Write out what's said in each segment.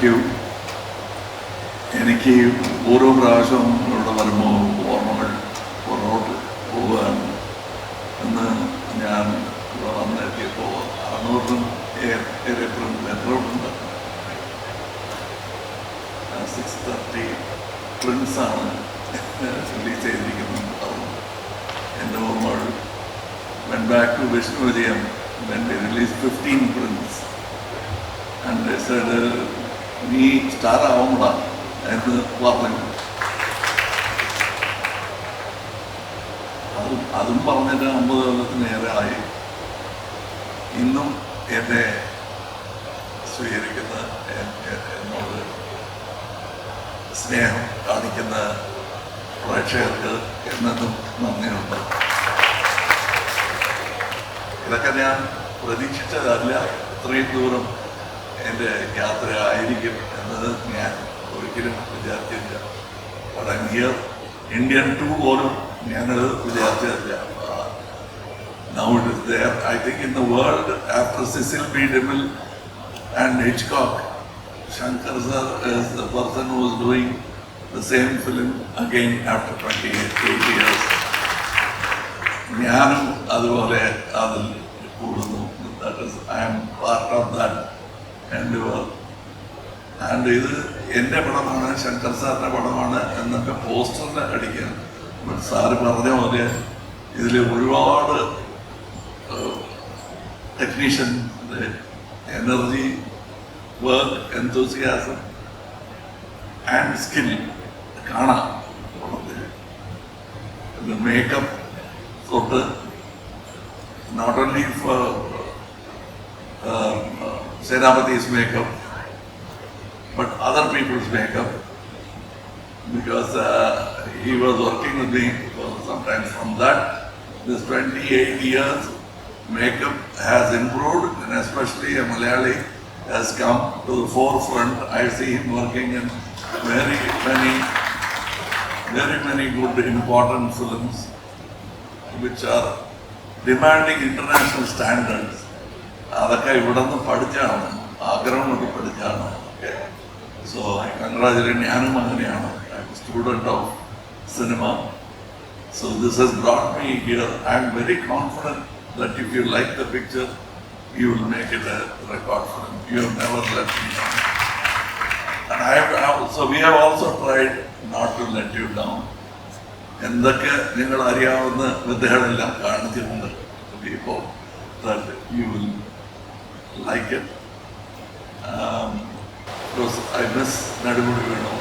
you. എനിക്ക് ഓരോ പ്രാവശ്യവും ഇവിടെ വരുമ്പോൾ ഓർമ്മകൾ പുറകോട്ട് പോവുകയാണ്. ഇന്ന് ഞാൻ ഇവിടെ വന്നെത്തിയപ്പോൾ 600 ലെറ്ററുണ്ട്. 630 പ്രിൻസാണ് റിലീസ് ചെയ്തിരിക്കുന്നത്. എൻ്റെ ഓർമ്മകൾ went back to Vishnu Vijayam when they released 15 prints and they said നീ സ്റ്റാർ ആവുമ്പോഴാ എന്ന് പറഞ്ഞു. അതും പറഞ്ഞിട്ട് 50 കൊല്ലത്തിനേറെ ആയി. ഇന്നും എന്നെ സ്വീകരിക്കുന്ന എന്നോട് സ്നേഹം കാണിക്കുന്ന പ്രേക്ഷകർക്ക് എന്നും നന്ദിയുണ്ട്. ഇതൊക്കെ ഞാൻ പ്രതീക്ഷിച്ചതല്ല, ഇത്രയും ദൂരം എൻ്റെ യാത്ര ആയിരിക്കും എന്നത് ഞാൻ ഒരിക്കലും വിചാരിച്ചില്ല. ഹിയർ ഇന്ത്യൻ ടൂ പോലും ഞാനത് വിചാരിച്ചതല്ല. Now it is there. I think in the world, after Cecil B. DeMille and Hitchcock, Shankar sir is the person who is doing the same film again after 28 years. ഞാനും അതുപോലെ അതിൽ കൂടുന്നു. That is, I am part of that endeavor. And ഇത് എൻ്റെ പടമാണ്, ശങ്കർ സാറിൻ്റെ പടമാണ് എന്നൊക്കെ പോസ്റ്ററിൽ അടിക്കുകയാണ്. ബട്ട് സാറ് പറഞ്ഞ പോലെ ഇതിൽ ഒരുപാട് technician energy, work, എന്തൂസിയാസം and skill കാണാം. മേക്കപ്പ് തൊട്ട് not only for Senapati's makeup but other people's makeup, because he was working with me sometimes. From that, this 28 years makeup has improved, and especially a Malayali has come to the forefront. I see him working in very many good important films which are demanding international standards. അതൊക്കെ ഇവിടെ നിന്ന് പഠിച്ചാണ്, ആഗ്രഹം കൊണ്ട് പഠിച്ചാണ്. So I congratulate. ഞാനും അങ്ങനെയാണ്, I am a student of cinema. So this has brought me here. I am very confident that if you like the picture you will make it a record film. You have never let me down. And so we have also tried not to let you down. എന്തൊക്കെ നിങ്ങൾ അറിയാവുന്ന വിദ്യകളെല്ലാം കാണിച്ചിട്ടുണ്ട്. ഇപ്പോൾ that you will like it. Because I miss Nadumudi Venu.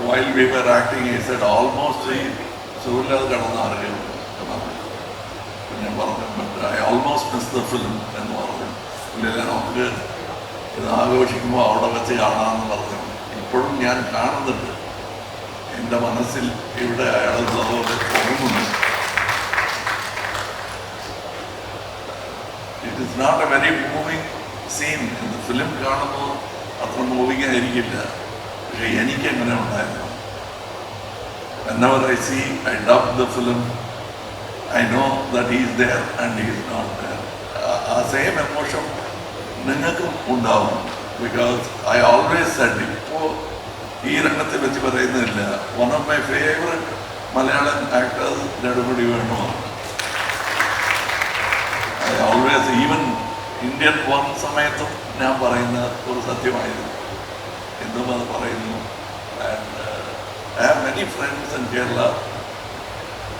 While we were acting, he said almost Suvilad Kadanarju. But I almost missed the film എന്ന് പറഞ്ഞു. നമുക്ക് ഇത് ആഘോഷിക്കുമ്പോൾ അവിടെ വെച്ച് കാണാമെന്ന് പറഞ്ഞു. ഇപ്പോഴും ഞാൻ കാണുന്നുണ്ട്. എൻ്റെ മനസ്സിൽ ഇവിടെ അയാളുള്ളതുപോലെ തോന്നുന്നു. It is not a very moving scene. In the film കാണുമ്പോൾ അത്ര മൂവിങ് ആയിരിക്കില്ല. പക്ഷെ എനിക്ക് എങ്ങനെ ഉണ്ടായിരുന്നു. Whenever I see, I dub the film, I know that he is there and he is not there. ആ സെയിം എമോഷൻ നിങ്ങൾക്കും ഉണ്ടാവും. Because I always said, ഇപ്പോൾ ഈ രംഗത്തെ വെച്ച് പറയുന്നില്ല, one of my favorite Malayalam actors Nedumudi വേണുവാണ്. I always, even ഇന്ത്യൻ വന്ന സമയത്തും ഞാൻ പറയുന്ന ഒരു സത്യമായിരുന്നു. എന്നും അത് പറയുന്നു. And I have many friends in Kerala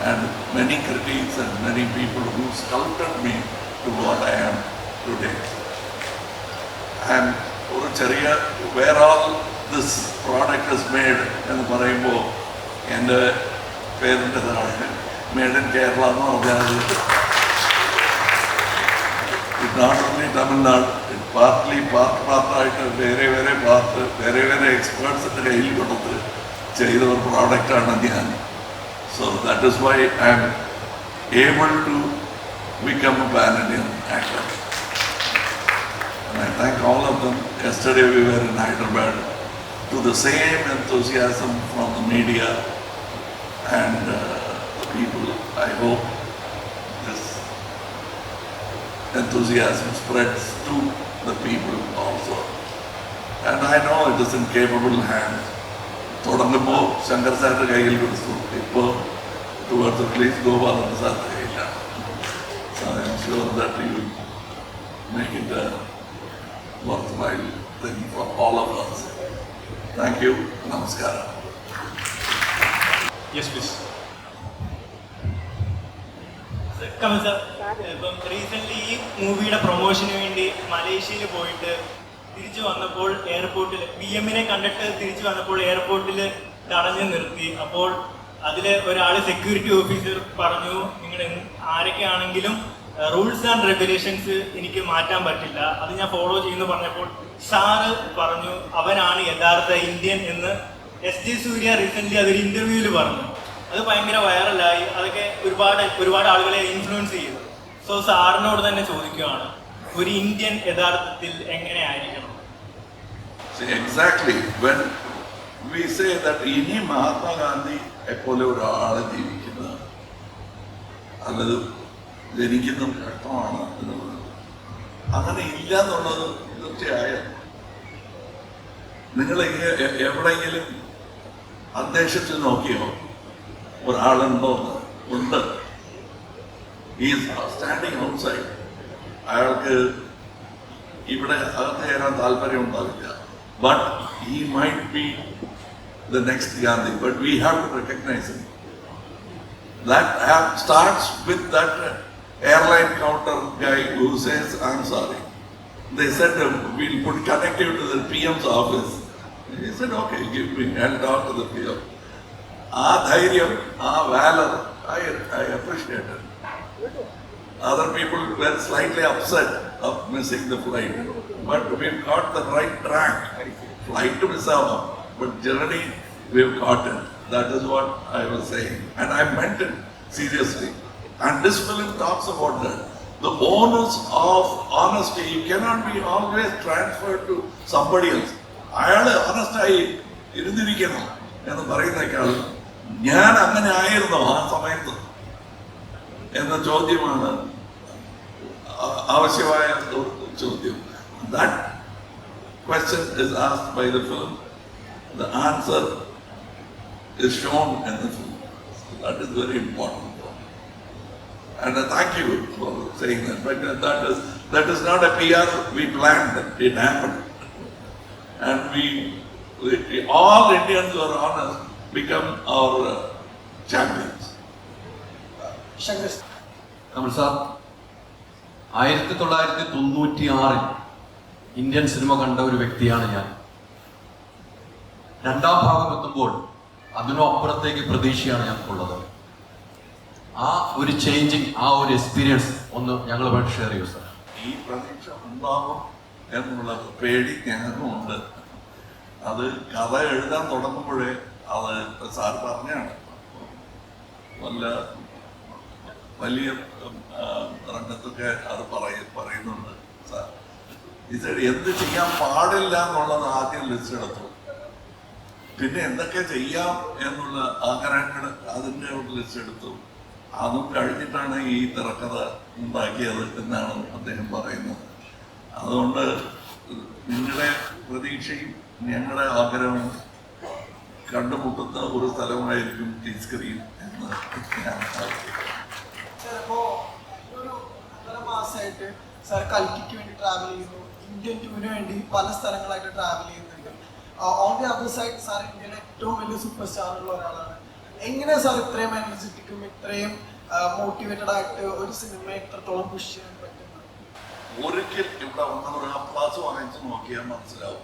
and many critics and many people who sculpted me to what I am today. And ഒരു ചെറിയ where all this product is made എന്ന് പറയുമ്പോൾ എൻ്റെ പേരിൻ്റെ താഴെ മേഡ് ഇൻ കേരള എന്ന് പറഞ്ഞാൽ it not only Tamil Nadu, it partly പാർട്ടായിട്ട് വേറെ എക്സ്പേർട്സിൻ്റെ കയ്യിൽ കൊടുത്ത് ചെയ്ത ഒരു പ്രോഡക്റ്റാണ് ഞാൻ. So that is why I am able to become a pan-Indian actor. And I thank all of them. Yesterday we were in Hyderabad, to the same enthusiasm from the media and the people. I hope this enthusiasm spreads to the people it is in capable hands. തുടങ്ങുമ്പോൾ ശങ്കർ സാറിന്റെ കയ്യിൽ കൊടുത്തു, ഇപ്പോൾ towards release Gopalan സാറിന്റെ കയ്യിലാണ്. So I am sure that you will make it a worthwhile thing for all of us. Thank you. Namaskaram. Yes, please. Kamal sir, ഇപ്പം recently ഈ മൂവിയുടെ പ്രൊമോഷന് വേണ്ടി മലേഷ്യയിൽ പോയിട്ട് തിരിച്ചു വന്നപ്പോൾ എയർപോർട്ടിൽ BM-നെ കണ്ടിട്ട് തിരിച്ചു വന്നപ്പോൾ എയർപോർട്ടിൽ തടഞ്ഞു നിർത്തി. അപ്പോൾ അതിൽ ഒരാൾ സെക്യൂരിറ്റി ഓഫീസർ പറഞ്ഞു, നിങ്ങൾ ആരൊക്കെയാണെങ്കിലും റൂൾസ് ആൻഡ് റെഗുലേഷൻസ് എനിക്ക് മാറ്റാൻ പറ്റില്ല, അത് ഞാൻ ഫോളോ ചെയ്യുന്നു പറഞ്ഞപ്പോൾ സാറ് പറഞ്ഞു അവനാണ് യഥാർത്ഥ ഇന്ത്യൻ എന്ന്. SJ സൂര്യ റീസെൻ്റ്ലി അതൊരു ഇൻ്റർവ്യൂവിൽ പറഞ്ഞു. അത് ഭയങ്കര വൈറലായി. അതൊക്കെ ഒരുപാട് ആളുകളെ ഇൻഫ്ലുവൻസ് ചെയ്തു. സോ സാറിനോട് തന്നെ ചോദിക്കുകയാണ്, ഒരു ഇന്ത്യൻ യഥാർത്ഥത്തിൽ എങ്ങനെയായിരിക്കണം? Exactly. When we say that ഇനി മഹാത്മാഗാന്ധി എപ്പോലെ ഒരാളെ ജീവിക്കുന്നത് അല്ലത് ജനിക്കുന്ന ഘട്ടമാണ് എന്നുള്ളത് അങ്ങനെ ഇല്ല എന്നുള്ളത് തീർച്ചയായും. നിങ്ങൾ എവിടെയെങ്കിലും അന്തരീക്ഷത്തിൽ നോക്കിയോ ഒരാളുണ്ടോ? ഉണ്ട്. ഈ സ്റ്റാൻഡിങ് ഔട്ട്സൈഡ്. അയാൾക്ക് ഇവിടെ അകത്ത് കയറാൻ താല്പര്യം ഉണ്ടാവില്ല. But he might be the next Gandhi, but we have to recognize him. That starts with that airline counter guy who says, I'm sorry. They said, we'll connect you to the PM's office. He said, okay, give me, I'll talk to the PM. Dhairyam, valor, I appreciate it. Other people were slightly upset of missing the flight, but we've got the right track. Flight to miss out. But generally, we've caught it. That is what I was saying. And I meant it seriously. And this film talks about that. The bonus of honesty, you cannot be always transferred to somebody else. അയാൾ ഹോണസ്റ്റായി ഇരുന്നിരിക്കണം എന്ന് പറയുന്നേക്കാൾ ഞാൻ അങ്ങനെ ആയിരുന്നോ ആ സമയത്ത് എന്ന ചോദ്യമാണ് ആവശ്യമായ ചോദ്യം. That question is asked by the film. The answer is shown in the film. So that is very important. And thank you for saying that. But that is not a PR we planned. It happened. And we all Indians who are honest become our champions. Kamal sir, 1996 Indian cinema കണ്ട ഒരു വ്യക്തിയാണ് ഞാൻ. രണ്ടാം ഭാഗം എത്തുമ്പോൾ അതിനും അപ്പുറത്തേക്ക് പ്രതീക്ഷയാണ് ഞങ്ങൾക്കുള്ളത്. ആ ഒരു ചേഞ്ചിങ്, ആ ഒരു എക്സ്പീരിയൻസ് ഒന്ന് ഞങ്ങളുമായിട്ട് ഷെയർ ചെയ്യൂ സാർ. ഈ പ്രതീക്ഷ ഉണ്ടാകും എന്നുള്ള പേടി ഞങ്ങൾക്കും ഉണ്ട്. അത് കഥ എഴുതാൻ തുടങ്ങുമ്പോഴേ അത് സാർ പറഞ്ഞാണ്. വലിയ രംഗത്തൊക്കെ അത് പറയുന്നുണ്ട് സാർ. ഇത് എന്ത് ചെയ്യാൻ പാടില്ല എന്നുള്ളത് ആദ്യം ലിസ്റ്റ് എടുത്തു, പിന്നെ എന്തൊക്കെ ചെയ്യാം എന്നുള്ള ആഗ്രഹങ്ങൾ അതിൻ്റെ ഒരു ലിസ്റ്റ് എടുത്തു. അതും കഴിഞ്ഞിട്ടാണ് ഈ തിരക്കഥ ഉണ്ടാക്കിയത് എന്നാണ് അദ്ദേഹം പറയുന്നത്. അതുകൊണ്ട് നിങ്ങളുടെ പ്രതീക്ഷയും ഞങ്ങളുടെ ആഗ്രഹവും കണ്ടുമുട്ടുന്ന ഒരു സ്ഥലമായിരിക്കും ഈ സ്ക്രീൻ എന്ന് ഞാൻ മാസമായിട്ട് സാർ കൽക്കിക്ക് വേണ്ടി ട്രാവൽ ചെയ്യുന്നു, ഇന്ത്യൻ ടൂറിന് വേണ്ടി പല സ്ഥലങ്ങളായിട്ട് ട്രാവൽ ചെയ്യുന്നുണ്ട്. On the other side sir ഇന്ത്യയിലെ ഏറ്റവും വലിയ സൂപ്പർ സ്റ്റാറുള്ള ഒരാളാണ്. എങ്ങനെയാണ് സാർ ഇത്രയും എനർജറ്റിക്കും ഇത്രയും മോട്ടിവേറ്റഡ് ആയിട്ട് ഒരു സിനിമ എത്രത്തോളം പുഷ് ചെയ്യാൻ പറ്റുന്നത്? ഒരിക്കൽ ഇവിടെ വന്ന ഒരു ക്ലാസ് വാങ്ങിച്ച് നോക്കിയാൽ മനസ്സിലാവും.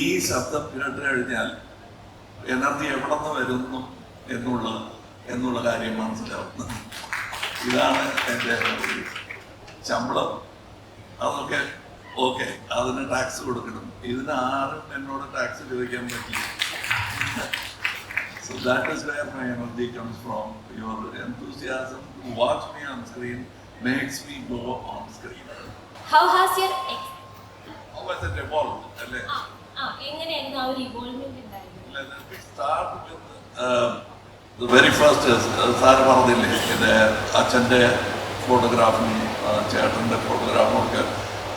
ഈ ശബ്ദം കേട്ട് കഴിഞ്ഞാൽ എനർജി എവിടെ നിന്ന് വരുന്നു എന്നുള്ള കാര്യം മനസ്സിലാവും. ഇതാണ് എൻ്റെ ശമ്പളം. അതൊക്കെ ഓക്കെ, അതിന് ടാക്സ് കൊടുക്കണം. ഇതിന് ആരും എന്നോട് ടാക്സ് ചോദിക്കാൻ പറ്റില്ല. So that is where my energy comes from. Your enthusiasm to watch me on screen makes me go on screen. How has your How has it evolved? എങ്ങനെയായിരുന്നു ആ ഒരു ഇവോൾവ്മെന്റ് ഉണ്ടായിരുന്നത്? Let me start with the very first sir പറഞ്ഞില്ലേ, എൻ്റെ അച്ഛൻ്റെ ഫോട്ടോഗ്രാഫും ചേട്ടൻ്റെ ഫോട്ടോഗ്രാഫും ഒക്കെ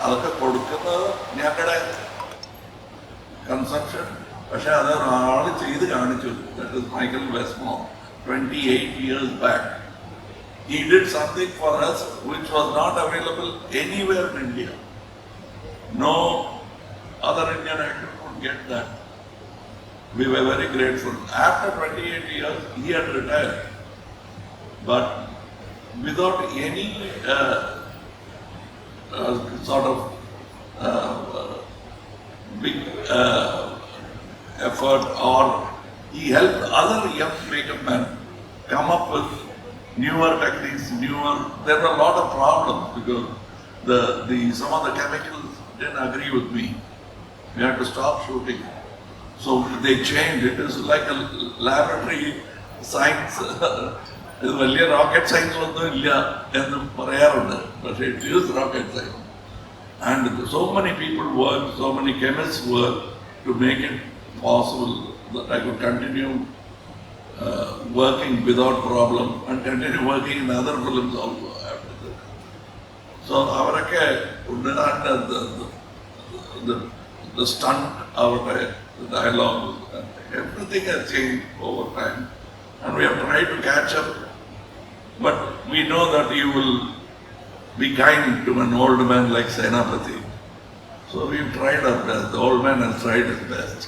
അതൊക്കെ കൊടുക്കുന്നത് ഞങ്ങളുടെ കൺസെപ്ഷൻ. പക്ഷെ അത് ഒരാൾ ചെയ്ത് കാണിച്ചു. That is Michael Westmore 28 years back. He did something for us which was not available anywhere in India. No other Indian actor could get that. We were very grateful. After 28 years, he had retired. But without any sort of big effort, or he helped other young makeup men come up with newer techniques, there were a lot of problems because some of the chemicals didn't agree with me. We had to stop shooting. So they changed. It is like a laboratory science. ഇത് വലിയ rocket science ഒന്നും ഇല്ല എന്ന് പറയാറുണ്ട്, പക്ഷേ it is rocket science. And so many people work, so many chemist work to make it possible that I could continue working without problem and continue working in other films also after that. So അവരൊക്കെ the stunt, our dialogue, everything has changed over time, and we have tried to catch up. But we know that you will be kind to an old man like Senapati. So we've tried our best. The old man has tried his best.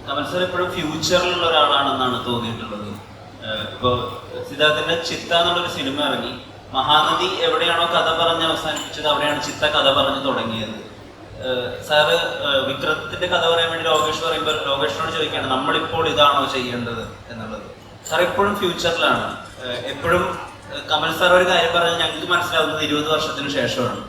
Kamal sir എപ്പോഴും ഫ്യൂച്ചറിലുള്ള ഒരാളാണെന്നാണ് തോന്നിയിട്ടുള്ളത്. ഇപ്പോൾ സിദ്ധാർത്ഥിന്റെ ചിത്ത എന്നുള്ളൊരു cinema ഇറങ്ങി, മഹാനദി എവിടെയാണോ കഥ പറഞ്ഞ് അവസാനിപ്പിച്ചത് അവിടെയാണ് ചിത്ത കഥ പറഞ്ഞ് തുടങ്ങിയത്. സാറ് വിക്രത്തിന്റെ കഥ പറയാൻ വേണ്ടി ലോകേഷ് പറയുമ്പോൾ ലോകേഷിനോട് ചോദിക്കുകയാണ് നമ്മളിപ്പോൾ ഇതാണോ ചെയ്യേണ്ടത് എന്നുള്ളത്. സാർ എപ്പോഴും ഫ്യൂച്ചറിലാണ്. എപ്പോഴും കമൽ സാർ ഒരു കാര്യം പറഞ്ഞാൽ ഞങ്ങൾക്ക് മനസ്സിലാവുന്നത് 20 വർഷത്തിന് ശേഷമാണ്.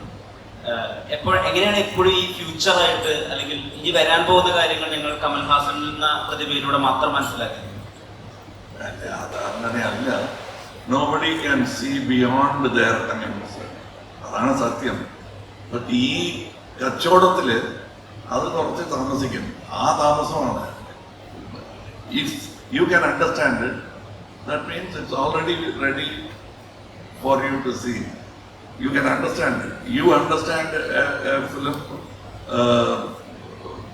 എങ്ങനെയാണ് എപ്പോഴും ഈ ഫ്യൂച്ചറായിട്ട് അല്ലെങ്കിൽ ഇനി വരാൻ പോകുന്ന കാര്യങ്ങൾ നിങ്ങൾ കമൽഹാസൻ എന്ന പ്രതിഭയിലൂടെ മാത്രം മനസ്സിലാക്കുന്നത്? അതങ്ങനെയല്ല. Nobody can see beyond their commitments. അതാണ് സത്യം. ബട്ട് ഈ കച്ചവടത്തില് അത് കുറച്ച് താമസിക്കും. ആ താമസമാണ്. If you can understand it, that means it's already ready for you to see. You can understand it. You understand a film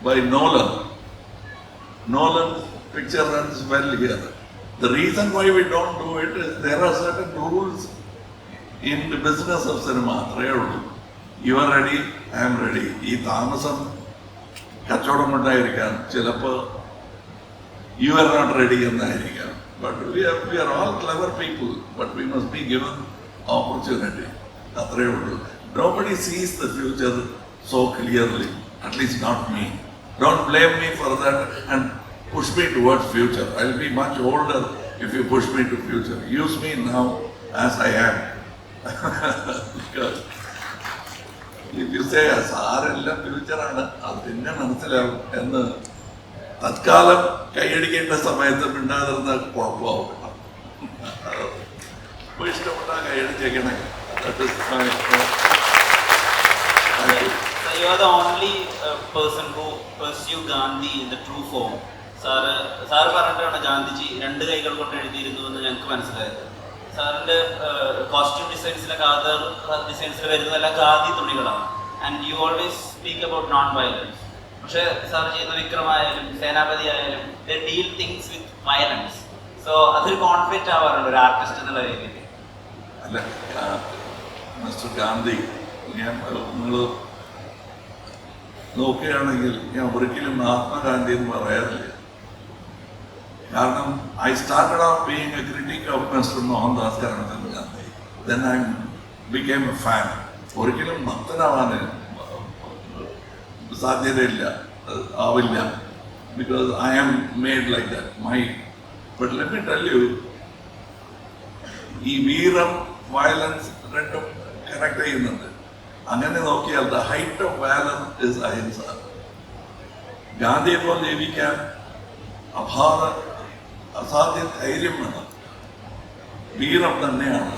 by Nolan. Nolan's picture runs well here. The reason why we don't do it is there are certain rules in the business of cinema. You are ready, I am ready. ഈ താമസം കച്ചവടം ഉണ്ടായിരിക്കാം, ചിലപ്പോൾ you are not ready എന്നായിരിക്കാം. But we are all clever people, but we must be given opportunity. അത്രയേ ഉള്ളൂ. Nobody sees the future so clearly, at least not me. Don't blame me for that and push me towards future. I'll be much older if you push me to future. Use me now as I am. Because if you say സാരെല്ലാം ഫ്യൂച്ചറാണ്, അത് പിന്നെ മനസ്സിലാവും എന്ന് തത്കാലം കൈയടിക്കേണ്ട സമയത്ത് മിണ്ടാതിരുന്ന കുഴപ്പമാവും. അപ്പോൾ ഇഷ്ടപ്പെട്ടാൽ കൈയടിച്ചേക്കണേ. That is my So you are the only person who pursue Gandhi in the true form. Sir പറഞ്ഞിട്ടാണ് ഗാന്ധിജി 2 കൈകൾ കൊണ്ട് എഴുതിയിരുന്നു എന്ന് ഞങ്ങൾക്ക് മനസ്സിലായത്. സാറിന്റെ കോസ്റ്റ്യൂം ഡിസൈൻസിലൊക്കെ അതർ ഡിസൈൻസിൽ വരുന്നതെല്ലാം ഖാദി തുണികളാണ്. And you always speak about non violence. പക്ഷേ സാർ ചെയ്യുന്ന വിക്രമായാലും സേനാപതി ആയാലും they deal things with violence. So അതൊരു കോൺഫ്ലിക്റ്റ് ആവാറുണ്ട് ഒരു ആർട്ടിസ്റ്റ് എന്നുള്ള രീതിയിൽ. അല്ല, മിസ്റ്റർ ഗാന്ധി, നിങ്ങൾ നോക്കുകയാണെങ്കിൽ ഞാൻ ഒരിക്കലും മഹാത്മാഗാന്ധി എന്ന് പറയാറില്ല. കാരണം I started off being a critic of mister Mohandas Karamchand Gandhi. Then I became a fan. ഒരിക്കലും ഭക്തനാവാൻ സാധ്യതയില്ല, ആവില്ല. Because I am made like that. But let me tell you, ഈ വീരം വയലൻസ് രണ്ടും കണക്ട് ചെയ്യുന്നുണ്ട്. അങ്ങനെ നോക്കിയാൽ the height of valour is ahimsa. ഗാന്ധിയെ പോലെ ജീവിക്കാൻ അസാധ്യ ധൈര്യം വേണം, വീരം തന്നെയാണ്.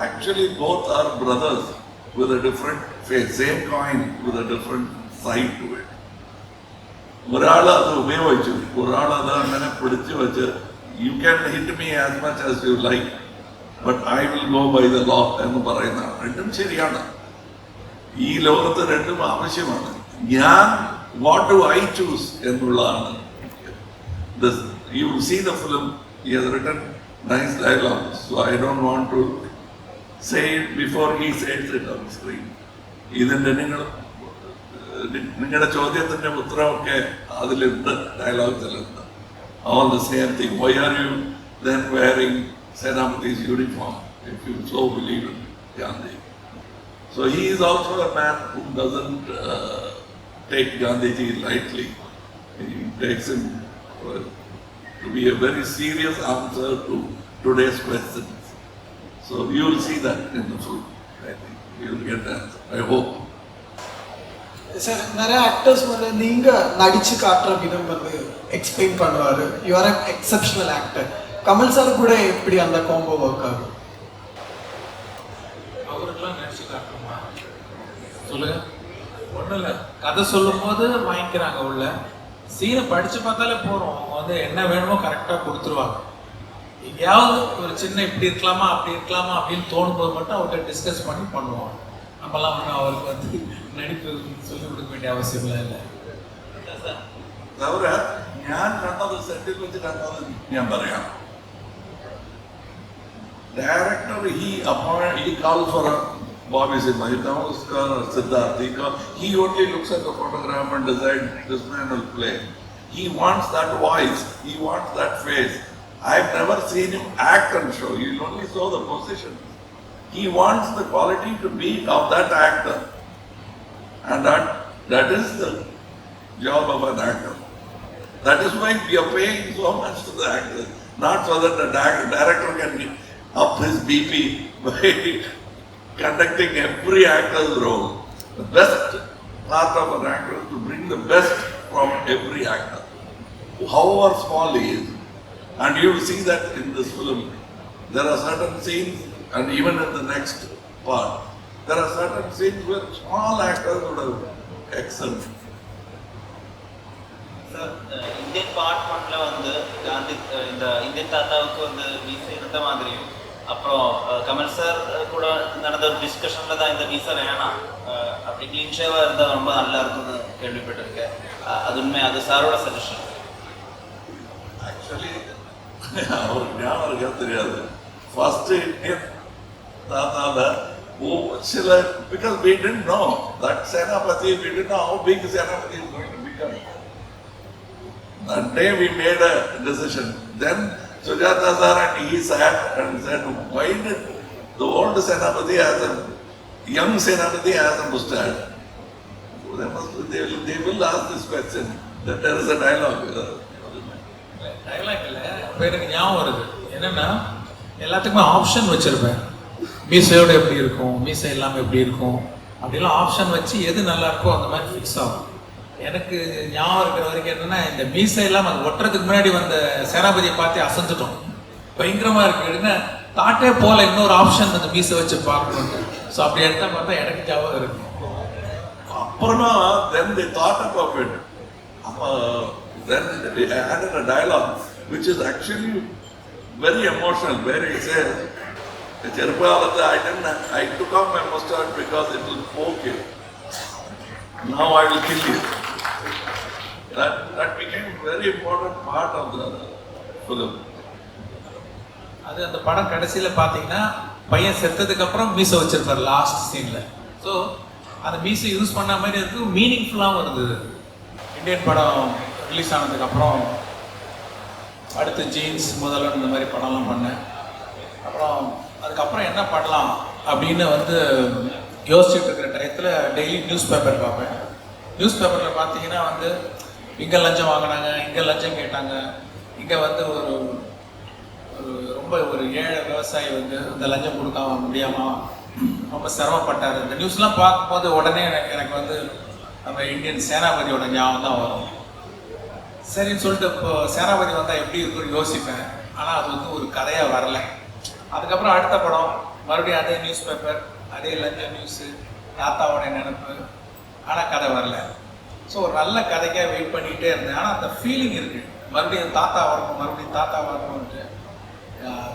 Actually both are brothers with a different face, same coin with a different side to it. ഒരാൾ അത് ഉപയോഗിച്ചു, ഒരാൾ അത് അങ്ങനെ പിടിച്ചു വെച്ച് you can hit me as much as you like. But I will go by the law എന്ന് പറയുന്നതാണ്. രണ്ടും ശരിയാണ്. ഈ ലോകത്ത് രണ്ടും ആവശ്യമാണ്. ഞാൻ വാട്ട് ഡു ഐ ചൂസ് എന്നുള്ളതാണ്. You will see the film, he has written nice dialogues, so I don't want to say it before he says it on screen. ഇതിൻ്റെ നിങ്ങളുടെ ചോദ്യത്തിൻ്റെ ഉത്തരവൊക്കെ അതിലുണ്ട്, ഡയലോഗ്സിലുണ്ട്. All the same thing. Why are you then wearing Senapati's uniform if you so believe in Gandhi? So he is also a man who doesn't take Gandhiji lightly. He takes him to be a very serious answer to today's questions. So you will see that in the film. I think you will get the answer. I hope. Sir நிறைய actors வந்து நீங்கள் நடிச்சு காட்டுற விதம் வந்து explain பண்ணுவார். You are an exceptional actor. Kamal sir கூட எப்படி அந்த காம்போ ஒர்க் ஆகும்? அவருக்கெல்லாம் நடிச்சு காட்டுமா சொல்லுங்க. ஒன்றும் இல்லை, கதை சொல்லும் போது வாங்கிக்கிறாங்க. உள்ள சீனை படித்து பார்த்தாலே போகிறோம். அவங்க வந்து என்ன வேணுமோ கரெக்டாக கொடுத்துருவாங்க. எங்கேயாவது ஒரு சின்ன இப்படி இருக்கலாமா அப்படி இருக்கலாமா அப்படின்னு தோணும்போது மட்டும் அவர்கிட்ட டிஸ்கஸ் பண்ணி பண்ணுவோம். நம்மலாம் ஒன்றும் அவருக்கு வந்து நடிப்பு சொல்லிக் கொடுக்க வேண்டிய அவசியம்லாம் இல்லை. തവര ഞാൻ കണ്ടത് സെറ്റിൽ വെച്ച് കണ്ടത് ഞാൻ പറയാം. Director he calls for a Bobby Simha, he calls for Siddharth, he only looks at the photograph and decides this man will play. He wants that voice, he wants that face. I've never seen him act and show, you only saw the position. He wants the quality to be of that actor, and that is the job of an actor. That is why we are paying so much to the actor, not so that the director can up his BP by conducting every actor's role. The best part of an actor is to bring the best from every actor, however small he is. And you will see that in this film. There are certain scenes, and even in the next part, there are certain scenes where small actors would have excelled. Sir, Indian part 1ல வந்து காந்தி இந்த Indian தாத்தாவுக்கு வந்து மீசை இருந்த மாதிரியும், அப்புறம் Kamal sir கூட நடந்த ஒரு டிஸ்கஷனில் தான் இந்த மீசை வேணாம், அப்படி க்ளீன் ஷேவாக இருந்தால் ரொம்ப நல்லா இருக்கும்னு கேள்விப்பட்டிருக்கேன். அது உண்மை, அது சாரோட சஜஷன். ஆக்சுவலி அவருக்கு ஞாபகம் இருக்கா தெரியாது. ஃபர்ஸ்ட் இந்தியன் தாத்தால சில, because we didn't know that Senapati, we didn't know how big Senapati is going to become. That day we made a decision. Then Sujata sir and he sat and said, why did the old Senapati has a young Senapati has a mustache? They will ask this question. That there is a dialogue. Dialogue இல்லை, இப்போ எனக்கு ஞாபகம் வருது. என்னென்னா எல்லாத்துக்குமே option வச்சுருப்பேன். மீசையோடு எப்படி இருக்கும், மீசை இல்லாமல் எப்படி இருக்கும், அப்படிலாம் ஆப்ஷன் வச்சு எது நல்லா இருக்கோ அந்த மாதிரி ஃபிக்ஸ் ஆகும். எனக்கு ஞாபகம் இருக்கிற வரைக்கும் என்னென்னா, இந்த மீசை இல்லாமல் அது ஒட்டுறதுக்கு முன்னாடி வந்த சேனாபதியை பார்த்து அசந்துட்டோம். பயங்கரமாக இருக்குது. என்ன தாட்டே போல இன்னொரு ஆப்ஷன் அந்த மீசை வச்சு பார்க்கணுன்ட்டு. ஸோ அப்படி எடுத்தால் பார்த்தா எனக்கு ஞாபகம் இருக்கும். அப்புறமா then they thought about it. Then they added a dialogue which is actually very emotional, where he says, I took off my mustache because it will poke you. Now I will kill you. That became a very important part of the film. அது அந்த படம் கடைசியில் பார்த்தீங்கன்னா பையன் செத்ததுக்கு அப்புறம் மீசை வச்சிருப்பார் லாஸ்ட் சீனில். ஸோ அந்த மீசை யூஸ் பண்ண மாதிரி இருக்கு, மீனிங்ஃபுல்லாகவும் இருந்தது. இந்தியன் படம் ரிலீஸ் ஆனதுக்கப்புறம் அடுத்து ஜீன்ஸ் முதல்ல இந்த மாதிரி படம்லாம் பண்ணேன். அப்புறம் அதுக்கப்புறம் என்ன பண்ணலாம் அப்படின்னு வந்து யோசிச்சுட்டு இருக்கிற டயத்தில் டெய்லி நியூஸ் பேப்பர் பார்ப்பேன். நியூஸ் பேப்பரில் பார்த்தீங்கன்னா வந்து இங்கே லஞ்சம் வாங்கினாங்க, இங்கே லஞ்சம் கேட்டாங்க, இங்கே வந்து ஒரு ரொம்ப ஒரு ஏழை விவசாயி வந்து இந்த லஞ்சம் கொடுக்காம முடியாமல் ரொம்ப சிரமப்பட்டார். இந்த நியூஸ்லாம் பார்க்கும்போது உடனே எனக்கு வந்து நம்ம இந்தியன் சேனாபதியோட ஞாபகம் தான் வரும். சரின்னு சொல்லிட்டு இப்போ சேனாபதி வந்தால் எப்படி இருக்குன்னு யோசிப்பேன். ஆனால் அது வந்து ஒரு கதையாக வரலை. அதுக்கப்புறம் அடுத்த படம் மறுபடியும் அதே நியூஸ் பேப்பர், அதே லஞ்ச நியூஸு, தாத்தாவோட நினைப்பு, ஆனால் கதை வரல. ஸோ ஒரு நல்ல கதைக்காக வெயிட் பண்ணிக்கிட்டே இருந்தேன். ஆனால் அந்த ஃபீலிங் இருக்குது, மறுபடியும் தாத்தா வரணும், மறுபடியும் தாத்தா வரணும்ட்டு.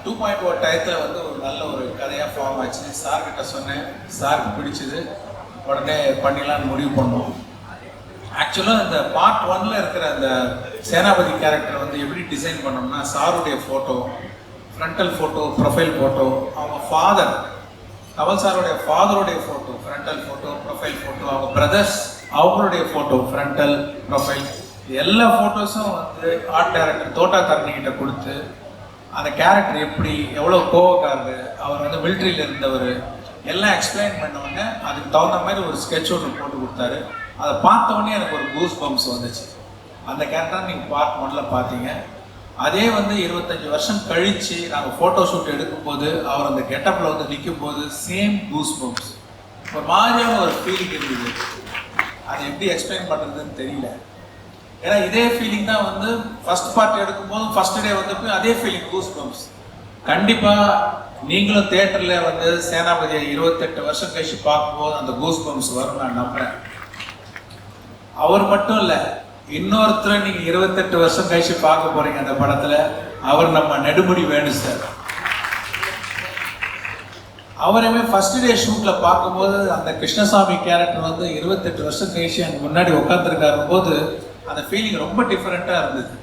2.0 டயத்தில் வந்து ஒரு நல்ல ஒரு கதையாக ஃபார்ம் ஆச்சு. சார்கிட்ட சொன்னேன், சாருக்கு பிடிச்சது, உடனே பண்ணிடலான்னு முடிவு பண்ணோம். ஆக்சுவலாக இந்த பார்ட் 1ல் இருக்கிற அந்த சேனாபதி கேரக்டர் வந்து எப்படி டிசைன் பண்ணோம்னா, சாருடைய photo, frontal photo, profile photo, அவங்க ஃபாதர் கமல் சாருடைய ஃபாதருடைய photo, frontal photo, profile photo, அவங்க பிரதர்ஸ் அவங்களுடைய ஃபோட்டோ, ஃப்ரண்டல், ப்ரொஃபைல், எல்லா ஃபோட்டோஸும் வந்து ஆர்ட் டைரக்டர் தோட்டா தரணிகிட்ட கொடுத்து அந்த கேரக்டர் எப்படி, எவ்வளோ கோவக்காரரு, அவர் வந்து மிலிட்ரியில் இருந்தவர், எல்லாம் எக்ஸ்பிளைன் பண்ணோடனே அதுக்கு தகுந்த மாதிரி ஒரு ஸ்கெட்ச் ஒன்று போட்டு கொடுத்தாரு. அதை பார்த்தோடனே எனக்கு ஒரு கூஸ் பம்ப்ஸ் வந்துச்சு. அந்த கேரக்டர் நீங்கள் பார்ட் 1ல் பார்த்தீங்க. அதே வந்து 25 வருஷம் கழித்து நாங்கள் ஃபோட்டோ ஷூட் எடுக்கும்போது அவர் அந்த கெட்டப்பில் வந்து நிற்கும் போது சேம் கூஸ் பம்ப்ஸ், ஒரு மாதிரியான ஒரு ஃபீலிங் இருந்தது. அதை எப்படி எக்ஸ்பிளைன் பண்ணுறதுன்னு தெரியல. ஏன்னா இதே ஃபீலிங் தான் வந்து ஃபர்ஸ்ட் பார்ட் எடுக்கும்போது ஃபர்ஸ்ட் டே வந்து அதே ஃபீலிங் கூஸ் பம்ப்ஸ். கண்டிப்பாக நீங்களும் தியேட்டரில் வந்து சேனாபதியை 28 வருஷம் கழிச்சு பார்க்கும்போது அந்த கூஸ் பம்ப்ஸ் வரும் நான் நம்புறேன். அவர் மட்டும் இல்லை, இன்னொருத்தரை நீங்கள் 28 வருஷம் கழிச்சு பார்க்க போறீங்க அந்த படத்தில். அவர் நம்ம நெடுமுடி வேணு சார். அவரையுமே ஃபர்ஸ்ட் டே ஷூட்ல பார்க்கும்போது அந்த கிருஷ்ணசாமி கேரக்டர் வந்து 28 வருஷம் கழிச்சு எனக்கு முன்னாடி உட்காந்துருக்காரு போது அந்த ஃபீலிங் ரொம்ப டிஃப்ரெண்ட்டாக இருந்தது.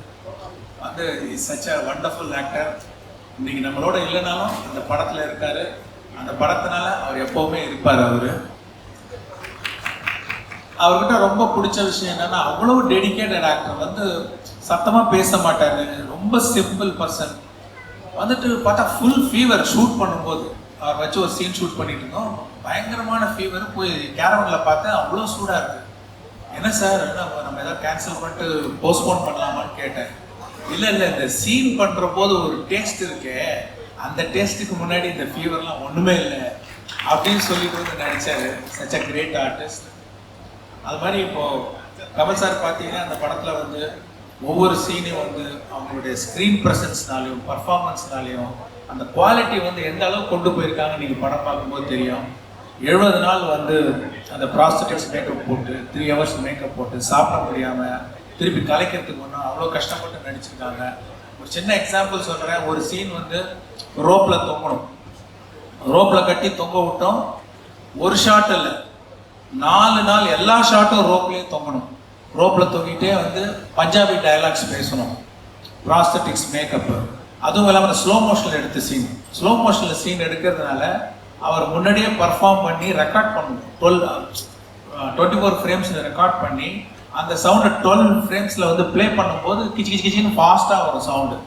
வந்து is such a wonderful actor. இன்னைக்கு நம்மளோட இல்லைனாலும் அந்த படத்தில் இருக்காரு. அந்த படத்தினால அவர் எப்போவுமே இருப்பார். அவர்கிட்ட ரொம்ப பிடிச்ச விஷயம் என்னன்னா, அவ்வளோ டெடிக்கேட்டட் ஆக்டர். வந்து சத்தமாக பேச மாட்டார், ரொம்ப சிம்பிள் பர்சன். வந்துட்டு பார்த்தா ஃபுல் ஃபீவர் ஷூட் பண்ணும்போது அவர் வச்சு ஒரு சீன் ஷூட் பண்ணிட்டு இருந்தோம். பயங்கரமான ஃபீவர். போய் கேரவனில் பார்த்தா அவ்வளோ சூடாக இருக்குது. என்ன சார், நம்ம ஏதாவது கேன்சல் பண்ணிட்டு போஸ்ட்போன் பண்ணலாமான்னு கேட்டேன். இல்லை இந்த சீன் பண்ணுற போது ஒரு டேஸ்ட் இருக்கே, அந்த டேஸ்ட்டுக்கு முன்னாடி இந்த ஃபீவர்லாம் ஒன்றுமே இல்லை அப்படின்னு சொல்லிட்டு வந்து நடித்தார். Such a great artist. அது மாதிரி இப்போது கமல் சார் பார்த்தீங்கன்னா அந்த படத்தில் வந்து ஒவ்வொரு சீனையும் வந்து அவங்களுடைய ஸ்க்ரீன் ப்ரெசன்ஸ்னாலையும் பர்ஃபார்மன்ஸ்னாலையும் அந்த குவாலிட்டி வந்து எந்த அளவுக்கு கொண்டு போயிருக்காங்க நீங்கள் படம் பார்க்கும்போது தெரியும். 70 நாள் வந்து அந்த ப்ராஸ்தட்டிக்ஸ் மேக்கப் போட்டு 3 hours மேக்கப் போட்டு சாப்பிட முடியாமல் திருப்பி கலைக்கிறதுக்கு ஒன்றும் அவ்வளோ கஷ்டப்பட்டு நடிச்சிருக்காங்க. ஒரு சின்ன எக்ஸாம்பிள் சொல்கிறேன். ஒரு சீன் வந்து ரோப்பில் தொங்கணும், ரோப்பில் கட்டி தொங்க விட்டோம். ஒரு ஷாட் இல்லை, 4 நாள் எல்லா ஷாட்டும் ரோப்லேயும் தொங்கணும். ரோப்பில் தொங்கிட்டே வந்து பஞ்சாபி டயலாக்ஸ் பேசணும், ப்ராஸ்தட்டிக்ஸ் மேக்கப்பு. அதுவும் இல்லாமல் ஸ்லோ மோஷனில் எடுத்த சீன். ஸ்லோ மோஷனில் சீன் எடுக்கிறதுனால அவர் முன்னாடியே பர்ஃபார்ம் பண்ணி ரெக்கார்ட் பண்ணணும். 24 ஃப்ரேம்ஸில் ரெக்கார்ட் பண்ணி அந்த சவுண்டை 12 ஃப்ரேம்ஸில் வந்து ப்ளே பண்ணும்போது கிச்சி கிச்சி கிச்சின்னு ஃபாஸ்ட்டாக வரும் சவுண்டு.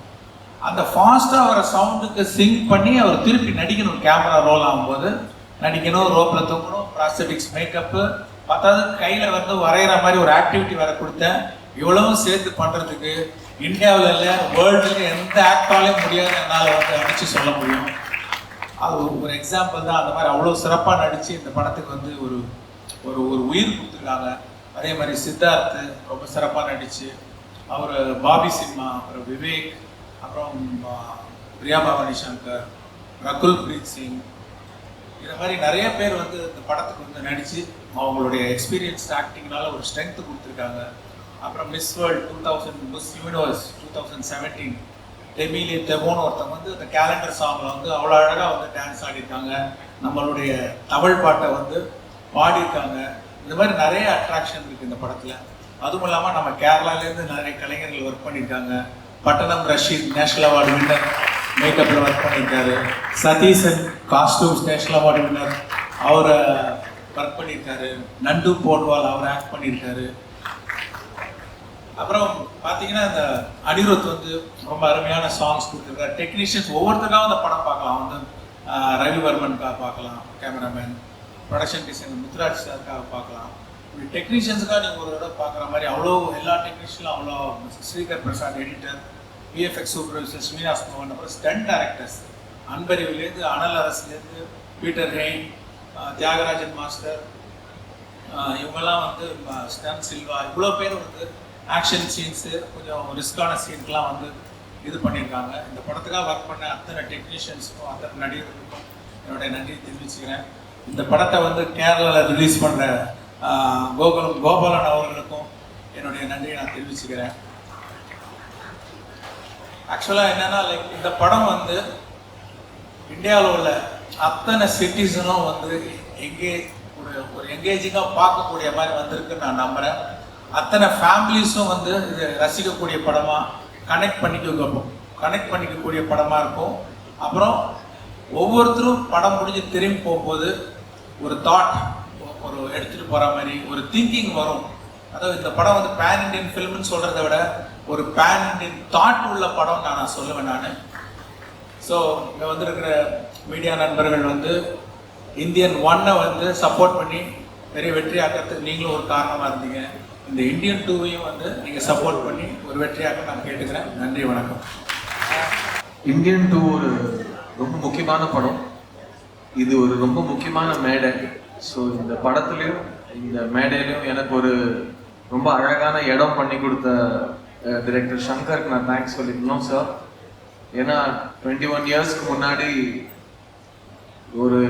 அந்த ஃபாஸ்ட்டாக வர சவுண்டுக்கு சிங்க் பண்ணி அவர் திருப்பி நடிக்கணும். கேமரா ரோல் ஆகும்போது நடிக்கணும், ரோப்பில் தூக்கணும், ப்ராஸ்தட்டிக்ஸ் மேக்கப்பு, பத்தாவது கையில் வந்து வரைகிற மாதிரி ஒரு ஆக்டிவிட்டி வேறு கொடுத்தேன். இவ்வளவும் சேர்த்து பண்ணுறதுக்கு இந்தியாவில் இல்லை, வேர்ல்டுல எந்த ஆக்டாலையும் முடியாது என்னால் வந்து அடித்து சொல்ல முடியும். அது ஒரு எக்ஸாம்பிள் தான். அந்த மாதிரி அவ்வளோ சிறப்பாக நடித்து இந்த படத்துக்கு வந்து ஒரு ஒரு ஒரு உயிர் கொடுத்துருக்காங்க. அதே மாதிரி சித்தார்த்து ரொம்ப சிறப்பாக நடித்து, அவர் பாபி சிம்மா, அப்புறம் விவேக், அப்புறம் பிரியா பவானி சங்கர், ரகுல் பிரீத் சிங், இது மாதிரி நிறைய பேர் வந்து இந்த படத்துக்கு வந்து நடித்து அவங்களுடைய எக்ஸ்பீரியன்ஸ் ஆக்டிங்னால ஒரு ஸ்ட்ரென்த்து கொடுத்துருக்காங்க. அப்புறம் மிஸ் வேர்ல்டு 2000, மிஸ் யூனிவர்ஸ் 2017 டெமிலி தெவோன்னு ஒருத்தவங்க வந்து இந்த கேலண்டர் சாங்கில் வந்து அவ்வளோ அழகாக வந்து டான்ஸ் ஆடிருக்காங்க. நம்மளுடைய தமிழ் பாட்டை வந்து பாடியிருக்காங்க. இந்த மாதிரி நிறைய அட்ராக்ஷன் இருக்குது இந்த படத்தில். அதுவும் இல்லாமல் நம்ம கேரளாலேருந்து நிறைய கலைஞர்கள் ஒர்க் பண்ணியிருக்காங்க. Pattanam Rasheed national award winner மேக்கப்பில் ஒர்க் பண்ணியிருக்காரு. Satheesan costumes national award winner, அவரை ஒர்க் பண்ணியிருக்காரு. நண்டு போட்வால் அவர் ஆக்ட் பண்ணியிருக்காரு. அப்புறம் பார்த்தீங்கன்னா இந்த அனிருத் வந்து ரொம்ப அருமையான சாங்ஸ் கொடுத்துருக்காரு. டெக்னீஷியன்ஸ் ஒவ்வொருத்தருக்காகவும் இந்த படம் பார்க்கலாம். வந்து ரவிவர்மனுக்காக பார்க்கலாம், கேமராமேன், ப்ரொடக்ஷன் டிசைனர் முத்துராஜ் சாருக்காக பார்க்கலாம். இப்படி டெக்னீஷியன்ஸுக்காக நீங்கள் ஒரு தடவை பார்க்குற மாதிரி அவ்வளோ எல்லா டெக்னீஷியனும் அவ்வளோ. Srikar Prasad editor, VFX supervisor Srinivas மோகன், அப்புறம் ஸ்டண்ட் டைரக்டர்ஸ் அன்பறிவுலேருந்து அனல் அரசுலேருந்து பீட்டர் ஹெயின், தியாகராஜன் மாஸ்டர், இவங்கெல்லாம் வந்து ஸ்டன் சில்வா, இவ்வளோ பேர் வந்து ஆக்ஷன் சீன்ஸு, கொஞ்சம் ரிஸ்கான சீனுக்கெலாம் வந்து இது பண்ணியிருக்காங்க. இந்த படத்துக்காக ஒர்க் பண்ண அத்தனை டெக்னீஷியன்ஸுக்கும் அத்தனை நடிகர்களுக்கும் என்னுடைய நன்றி தெரிவிச்சுக்கிறேன். இந்த படத்தை வந்து கேரளாவில் ரிலீஸ் பண்ணுற கோபாலன் அவர்களுக்கும் என்னுடைய நன்றியை நான் தெரிவிச்சுக்கிறேன். ஆக்சுவலாக என்னன்னா லைக் இந்த படம் வந்து இந்தியாவில் உள்ள அத்தனை சிட்டிசனும் வந்து ஒரு எங்கேஜிங்காக பார்க்கக்கூடிய மாதிரி வந்திருக்குன்னு நான் நம்புகிறேன். அத்தனை ஃபேமிலிஸும் வந்து இது ரசிக்கக்கூடிய படமாக கனெக்ட் பண்ணிக்கக்கூடிய படமாக இருக்கும். அப்புறம் ஒவ்வொருத்தரும் படம் முடிஞ்சு திரும்பி போகும்போது ஒரு தாட் ஒரு எடுத்துகிட்டு போகிற மாதிரி ஒரு திங்கிங் வரும். அதாவது இந்த படம் வந்து பேன் இண்டியன் ஃபில்ம்னு சொல்கிறத விட ஒரு பேன் இண்டியன் தாட் உள்ள படம் நான் சொல்லுவேன் நான். ஸோ இங்கே வந்திருக்கிற மீடியா நண்பர்கள் வந்து இந்தியன் 1 வந்து சப்போர்ட் பண்ணி பெரிய வெற்றியாக்கிறதுக்கு நீங்களும் ஒரு காரணமாக இருந்தீங்க. இந்த இந்தியன் 2வையும் வந்து நீங்கள் சப்போர்ட் பண்ணி ஒரு வெற்றியாக்க நான் கேட்டுக்கிறேன். நன்றி, வணக்கம். இந்தியன் 2 ஒரு ரொம்ப முக்கியமான படம். இது ஒரு ரொம்ப முக்கியமான மேடை. ஸோ இந்த படத்துலையும் இந்த மேடையிலையும் எனக்கு ஒரு ரொம்ப அழகான இடம் பண்ணி கொடுத்த டைரக்டர் சங்கருக்கு நான் தேங்க்ஸ் சொல்லிக்கணும் சார். ஏன்னா 21 இயர்ஸ்க்கு முன்னாடி ஒரு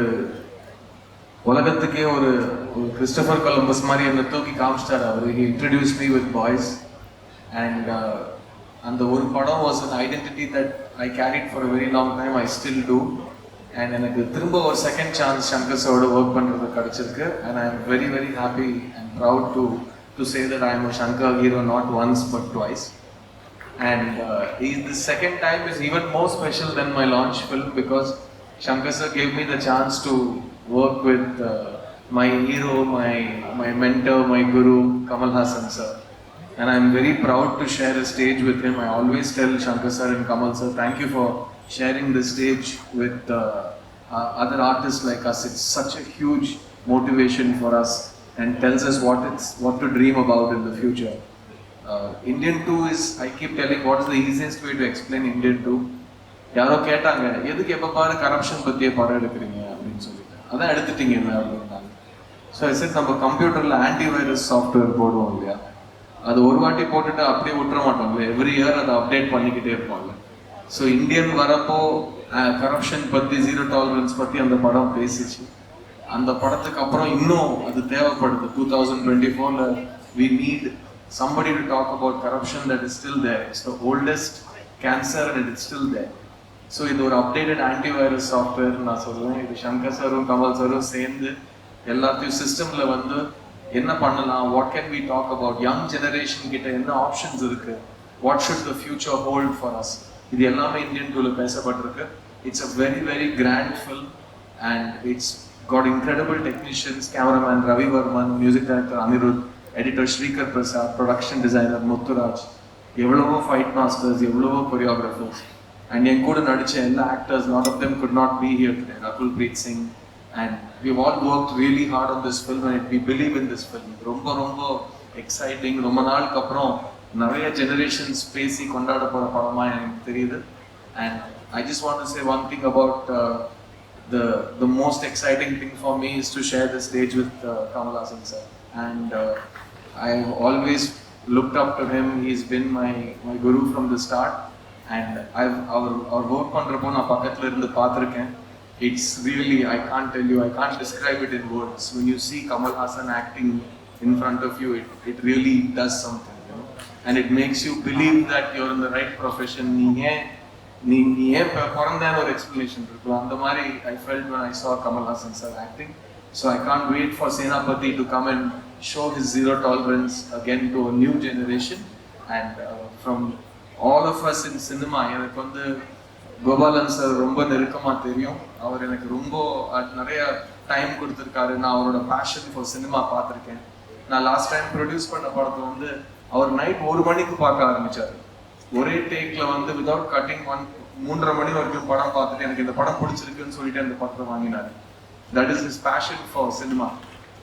உலகத்துக்கே ஒரு கிறிஸ்டோபர் கொலம்பஸ் மாதிரி என்னை தூக்கி காமிச்சிட்டார் அவர். He introduce me with boys and அந்த ஒரு படம் was an identity that I carried for a very long time. I still do. And எனக்கு திரும்ப ஒரு செகண்ட் சான்ஸ் சங்கர் சாரோட ஒர்க் பண்ணுறது கிடச்சிருக்கு. And I am very very happy and proud to say that I am a Shankar hero not once but twice. And the second time is even more special than my launch film because Shankar sir gave me the chance to work with my hero, my mentor, my guru, Kamal Haasan sir. And I'm very proud to share a stage with him. I always tell Shankar sir and Kamal sir, thank you for sharing the stage with other artists like us. It's such a huge motivation for us and tells us what to dream about in the future. Indian 2 is, I keep telling, what is the easiest way to explain Indian 2? யாரோ கேட்டாங்க எதுக்கு எப்போ பாரு corruption பற்றியே படம் எடுக்கிறீங்க அப்படின்னு சொல்லிட்டு. அதான் எடுத்துட்டீங்க என்ன அப்படின்னாங்க. ஸோ சரி, நம்ம கம்ப்யூட்டரில் ஆன்டிவைரஸ் சாஃப்ட்வேர் போடுவோம் இல்லையா, அது ஒரு வாட்டி போட்டுட்டு அப்படியே விட்டுற மாட்டோம்ல, எவ்ரி இயர் அதை அப்டேட் பண்ணிக்கிட்டே இருப்பாங்க. ஸோ இந்தியன் வரப்போ கரப்ஷன் பற்றி, ஜீரோ டாலரன்ஸ் பற்றி அந்த படம் பேசிச்சு. அந்த படத்துக்கு அப்புறம் இன்னும் அது தேவைப்படுது. 2024 we need somebody to talk about corruption that is still there. It's the oldest cancer and it's still there. So இது ஒரு அப்டேட்டட் ஆன்டிவைரஸ் சாஃப்ட்வேர் நான் சொல்லுவேன். இது சங்கர் சாரும் கமல் சாரும் சேர்ந்து எல்லாத்தையும் சிஸ்டம்ல வந்து என்ன பண்ணலாம், what can we talk about, young generation கிட்ட என்ன ஆப்ஷன்ஸ் இருக்கு, what should the future hold for us, இது எல்லாமே இந்தியன் 2ல பேசப்பட்டிருக்கு. It's a very very grand film and it's got incredible technicians, cameraman Ravi Varman, music director Anirudh, editor Shrikar Prasad, production designer Mutturaj, எவ்வளவோ fight masters, எவ்வளவோ choreographers, and என் கூட நடிச்ச எல்லா actors, lot of them could not be here today. Rakul Preet Singh, and we've all worked really hard on this film and we believe in this film. ரொம்ப ரொம்ப exciting. ரொம்ப நாளுக்கு அப்புறம் நிறைய ஜெனரேஷன்ஸ் பேசி கொண்டாட போகிற படமாக எனக்கு தெரியுது. And I just want to say one thing about the most exciting thing for me is to share the stage with Kamal Haasan sir. And I've always looked up to him. He's been my guru from the start. And our work பண்றப்போ நான் பக்கத்துல இருந்து பார்த்திருக்கேன். It's really, I can't tell you, I can't describe it in words. When you see Kamal Haasan acting in front of you, it really does something, you know? And it makes you believe that you're in the right profession. நீ ஏன் பிறந்தான ஒரு explanation இருக்கும். அந்த மாதிரி I felt when I saw Kamal Haasan sir acting. So I can't wait for Senapati to come and show his zero tolerance again to a new generation. And from all of us in cinema, எனக்கு வந்து Gopalan sir ரொம்ப நெருக்கமாக தெரியும். அவர் எனக்கு ரொம்ப நிறைய time கொடுத்துருக்காரு. நான் அவரோட பேஷன் ஃபார் சினிமா பார்த்துருக்கேன். நான் லாஸ்ட் டைம் ப்ரொடியூஸ் பண்ண படத்தை வந்து அவர் நைட் 1 மணிக்கு பார்க்க ஆரம்பித்தார். ஒரே டேக்ல வந்து விதவுட் கட்டிங் 3:30 மணி வரைக்கும் படம் பார்த்துட்டு எனக்கு இந்த படம் பிடிச்சிருக்குன்னு சொல்லிட்டு அந்த படத்தை வாங்கினாரு. That is his passion for cinema.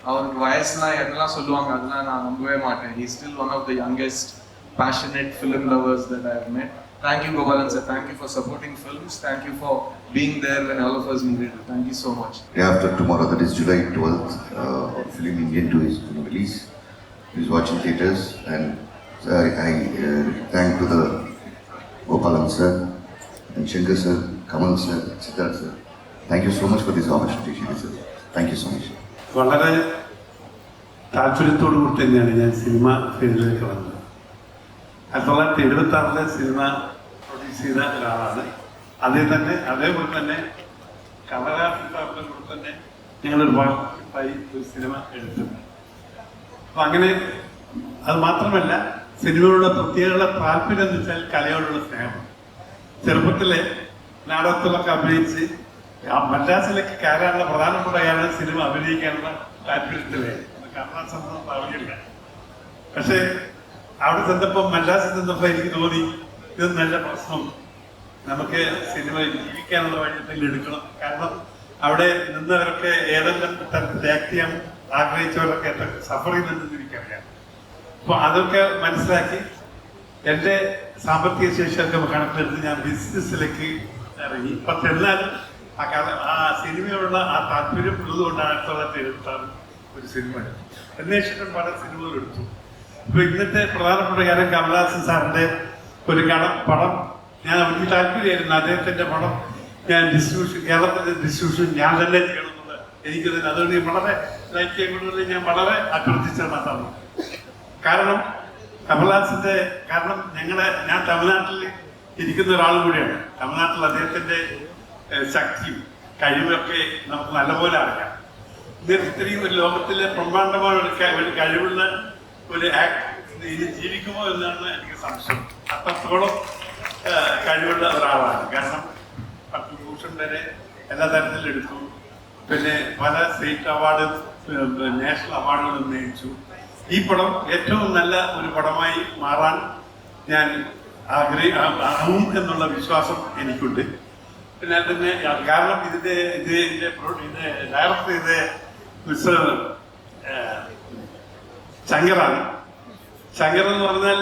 அவருக்கு வயசுலாம் என்னெல்லாம் சொல்லுவாங்க அதெல்லாம் நான் நம்பவே மாட்டேன். He still one of the youngest passionate film lovers that I have met. Thank you Gopalan sir, thank you for supporting films, thank you for being there when all of us needed it. Thank you so much. Day after tomorrow, that is July 12th, film Indian 2 is going to release. Please watch in theatres. And I thank to the Gopalan sir and Shankar sir, Kamal sir, Siddharth sir. Thank you so much for this opportunity, sir. Thank you so much. വളരെ താല്പര്യത്തോടു കൂടി തന്നെയാണ് ഞാൻ cinema ഫീൽഡിലേക്ക് വന്നത്. 1976 cinema produce ചെയ്ത ഒരാളാണ്. അതേപോലെ തന്നെ കമലഹാസൻ സാറിൻ്റെ കൂടെ തന്നെ ഞങ്ങളൊരു ഭാഗമായി ഒരു സിനിമ എടുത്തിട്ടുണ്ട്. അപ്പം അങ്ങനെ അത് മാത്രമല്ല, സിനിമയോടുള്ള പ്രത്യേക താല്പര്യം എന്ന് വെച്ചാൽ കലയോടുള്ള സ്നേഹം. ചെറുപ്പത്തിലെ നാടകത്തിലൊക്കെ അഭിനയിച്ച് മദ്രാസിലേക്ക് കയറാനുള്ള പ്രധാനപ്പെട്ട കാരണം സിനിമ അഭിനയിക്കാനുള്ള താല്പര്യത്തിലേ കമലഹാസൻ പറഞ്ഞില്ല. പക്ഷേ അവിടെ ചെന്നപ്പോൾ മദ്രാസിൽ ചെന്നപ്പോൾ എനിക്ക് തോന്നി ഇത് നല്ല പ്രശ്നം, നമുക്ക് സിനിമ ജീവിക്കാനുള്ള വഴി എന്തെങ്കിലും എടുക്കണം. കാരണം അവിടെ നിന്നവരൊക്കെ ഏതെല്ലാം തരത്തിൽ ആക്ട് ചെയ്യാൻ ആഗ്രഹിച്ചവരൊക്കെ സഫർ ചെയ്യുന്നുണ്ടെന്ന് എനിക്കറിയാം. അപ്പോൾ അതൊക്കെ മനസ്സിലാക്കി എൻ്റെ സാമ്പത്തിക ശേഷിയൊക്കെ കണക്കിലെടുത്ത് ഞാൻ ബിസിനസ്സിലേക്ക് ഇറങ്ങി. പക്ഷെ എന്നാലും ആ സിനിമയോടുള്ള ആ താല്പര്യം ഉള്ളതുകൊണ്ടാണ് 1976 ഒരു സിനിമ എടുത്തു. അന്വേഷിച്ചിട്ടും പല സിനിമകൾ എടുത്തു. ഇപ്പൊ ഇന്നത്തെ പ്രധാനപ്പെട്ട കാര്യം കമലഹാസൻ സാറിന്റെ ഒരു പടം ഞാൻ എനിക്ക് താല്പര്യമായിരുന്നു. അദ്ദേഹത്തിന്റെ പടം ഞാൻ കേരളത്തിന്റെ ഡിസ്ട്രിബ്യൂഷൻ ഞാൻ തന്നെ ചെയ്യണമെന്നുള്ളത് എനിക്ക് തന്നെ. അതുകൊണ്ട് വളരെ ലൈക്ക് ചെയ്യുന്നത് ഞാൻ വളരെ അഭ്യർത്ഥിച്ചാണ് തന്നു. കാരണം കമലഹാസന്റെ ഞാൻ തമിഴ്നാട്ടിൽ ഇരിക്കുന്ന ഒരാളും കൂടിയാണ്. തമിഴ്നാട്ടിൽ അദ്ദേഹത്തിന്റെ ശക്തിയും കഴിവൊക്കെ നമുക്ക് നല്ലപോലെ അറിയാം. ഇത്രയും ഒരു ലോകത്തിലെ ബ്രഹ്മാണ്ഡമായ ഒരു കഴിവുള്ള ഒരു ഇനി ജീവിക്കുമോ എന്നാണ് എനിക്ക് സംശയം. അത്രത്തോളം കഴിവുള്ള ഒരാളാണ്. കാരണം പത്മഭൂഷൺ വരെ എല്ലാ തരത്തിലും എടുത്തു. പിന്നെ പല സ്റ്റേറ്റ് അവാർഡ്, നാഷണൽ അവാർഡുകൾ ഉന്നയിച്ചു. ഈ പടം ഏറ്റവും നല്ല ഒരു പടമായി മാറാൻ ഞാൻ ആവും എന്നുള്ള വിശ്വാസം എനിക്കുണ്ട്. പിന്നെ തന്നെ കാരണം ഇതിന്റെ ഡയറക്ടർ ചെയ്ത മിസ്റ്റർ ശങ്കറാണ്. ശങ്കർ എന്ന് പറഞ്ഞാൽ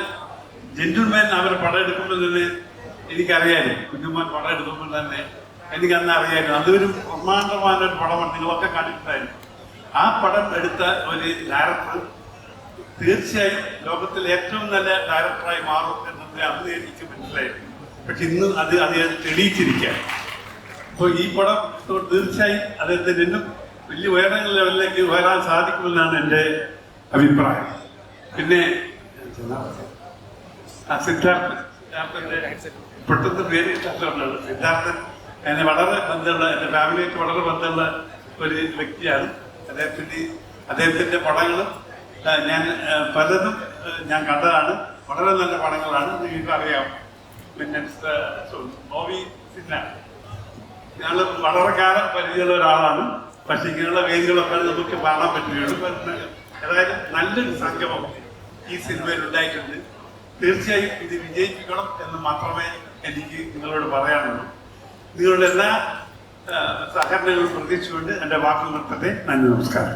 ജെന്റിൽമാൻ അവർ പടം എടുക്കുമ്പോൾ തന്നെ എനിക്കറിയായിരുന്നു. കുഞ്ഞുമാൻ പടം എടുക്കുമ്പോൾ തന്നെ എനിക്കന്ന് അറിയായിരുന്നു. അതൊരു ബ്രഹ്മാണ്ഡമായ ഒരു പടമാണ്, നിങ്ങളൊക്കെ കണ്ടിട്ടുണ്ടായിരുന്നു. ആ പടം എടുത്ത ഒരു ഡയറക്ടർ തീർച്ചയായും ലോകത്തിൽ ഏറ്റവും നല്ല ഡയറക്ടറായി മാറും എന്നത് അന്ന് എനിക്ക് മനസ്സിലായിരുന്നു. പക്ഷെ ഇന്ന് അത് തെളിയിച്ചിരിക്കുകയാണ്. അപ്പോൾ ഈ പടം തീർച്ചയായും അദ്ദേഹത്തിന് ഇന്നും വലിയ ഉയർന്ന ലെവലിലേക്ക് വരാൻ സാധിക്കുമെന്നാണ് എൻ്റെ അഭിപ്രായം. പിന്നെ സിദ്ധാർത്ഥന്റെ പെട്ടെന്ന് പേര് ഇഷ്ടമാണ്. സിദ്ധാർത്ഥൻ എന്നെ വളരെ ബന്ധമുള്ള, എൻ്റെ ഫാമിലിയായിട്ട് വളരെ ബന്ധമുള്ള ഒരു വ്യക്തിയാണ്. അദ്ദേഹത്തിന്റെ പടങ്ങളും ഞാൻ പലതും ഞാൻ കണ്ടതാണ്. വളരെ നല്ല പടങ്ങളാണ്, നിങ്ങൾക്ക് അറിയാം. പിന്നെ നോവി സിന്ന, ഞങ്ങൾ വളരെ കാലം പരിചയമുള്ള ഒരാളാണ്. പക്ഷെ ഇങ്ങനെയുള്ള വേദികളൊക്കെ നമുക്ക് കാണാൻ പറ്റുകയുള്ളൂ. ഏതായാലും നല്ലൊരു സംഗമം ഈ സിനിമയിൽ ഉണ്ടായിട്ടുണ്ട്. തീർച്ചയായും ഇത് വിജയിപ്പിക്കണം എന്ന് മാത്രമേ എനിക്ക് നിങ്ങളോട് പറയാനുള്ളൂ. നിങ്ങളുടെ എല്ലാ സഹകരണങ്ങളും പ്രതീക്ഷിച്ചുകൊണ്ട് എൻ്റെ വാക്കുകൾ നിർത്തട്ടെ. നന്ദി, നമസ്കാരം.